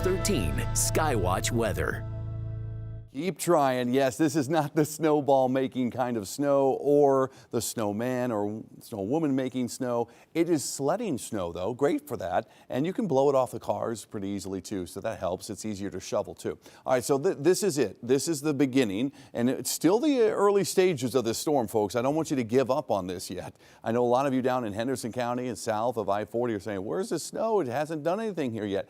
13 Skywatch weather. Keep trying. Yes, this is not the snowball making kind of snow or the snowman or snowwoman making snow. It is sledding snow though, great for that. And you can blow it off the cars pretty easily too, so that helps. It's easier to shovel too. All right, so this is it. This is the beginning, and it's still the early stages of this storm, folks. I don't want you to give up on this yet. I know a lot of you down in Henderson County and south of I-40 are saying, where's the snow? It hasn't done anything here yet.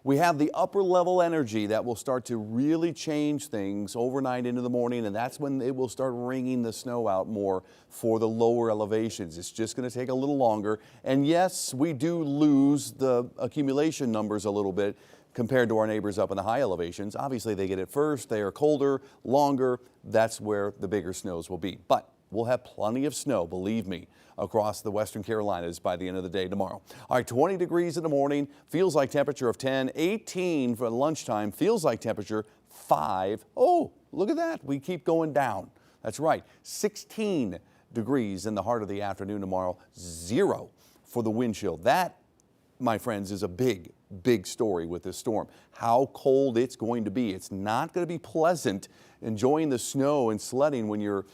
We have the upper level energy that will start to really change things overnight into the morning, and that's when it will start wringing the snow out more for the lower elevations. It's just going to take a little longer. And yes, we do lose the accumulation numbers a little bit compared to our neighbors up in the high elevations. Obviously, they get it first. They are colder, longer. That's where the bigger snows will be. But we'll have plenty of snow, believe me, across the western Carolinas by the end of the day tomorrow. All right, 20 degrees in the morning, feels like temperature of 10, 18 for lunchtime, feels like temperature 5. Oh, look at that. We keep going down. That's right, 16 degrees in the heart of the afternoon tomorrow, 0 for the wind chill. That, my friends, is a big story with this storm. How cold it's going to be. It's not going to be pleasant enjoying the snow and sledding when you're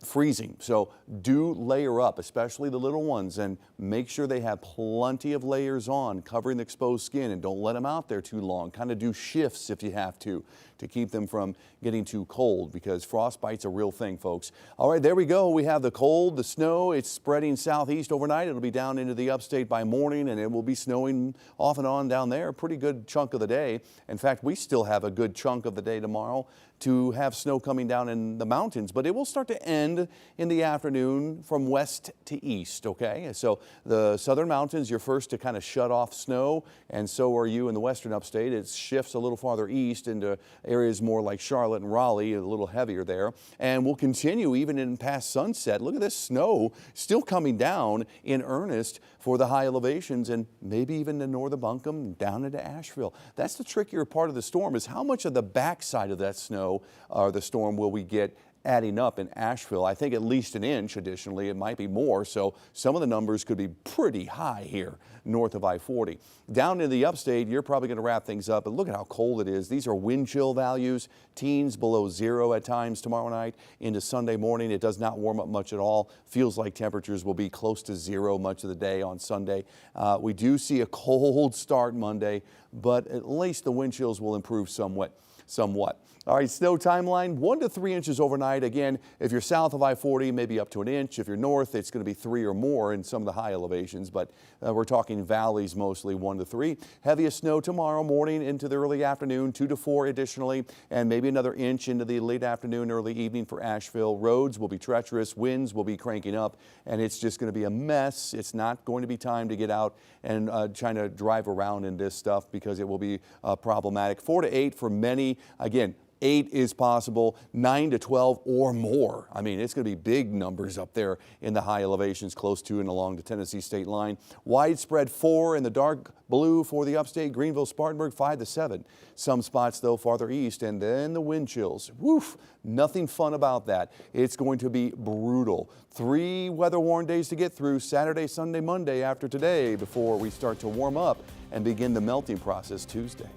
freezing. So do layer up, especially the little ones, and make sure they have plenty of layers on covering the exposed skin, and don't let them out there too long. Kind of do shifts if you have to keep them from getting too cold, because frostbite's a real thing, folks. All right, there we go. We have the cold, the snow. It's spreading southeast overnight. It'll be down into the upstate by morning, and it will be snowing off and on down there a pretty good chunk of the day. In fact, we still have a good chunk of the day tomorrow to have snow coming down in the mountains, but it will start to end in the afternoon from west to east, okay? So the southern mountains, you're first to kind of shut off snow, and so are you in the western upstate. It shifts a little farther east into areas more like Charlotte and Raleigh, a little heavier there, and we'll continue even in past sunset. Look at this snow still coming down in earnest for the high elevations, and maybe even the northern Buncombe down into Asheville. That's the trickier part of the storm, is how much of the backside of that snow or the storm will we get adding up in Asheville. I think at least an inch. Additionally, it might be more, so some of the numbers could be pretty high here north of I-40. Down in the upstate, you're probably going to wrap things up, but look at how cold it is. These are wind chill values, teens below 0 at times tomorrow night into Sunday morning. It does not warm up much at all. Feels like temperatures will be close to 0 much of the day on Sunday. We do see a cold start Monday, but at least the wind chills will improve somewhat. All right, snow timeline, 1 to 3 inches overnight. Again, if you're south of I-40, maybe up to an inch. If you're north, it's going to be 3 or more in some of the high elevations, but we're talking valleys mostly 1 to 3. Heaviest snow tomorrow morning into the early afternoon, 2 to 4 additionally, and maybe another inch into the late afternoon, early evening for Asheville. Roads will be treacherous, winds will be cranking up, and it's just going to be a mess. It's not going to be time to get out and trying to drive around in this stuff, because it will be problematic. 4 to 8 for many. Again, 8 is possible, 9 to 12 or more. I mean, it's going to be big numbers up there in the high elevations close to and along the Tennessee state line. Widespread 4 in the dark blue for the upstate, Greenville, Spartanburg, 5 to 7. Some spots, though, farther east, and then the wind chills. Woof, nothing fun about that. It's going to be brutal. 3 weather-worn days to get through, Saturday, Sunday, Monday after today, before we start to warm up and begin the melting process Tuesday.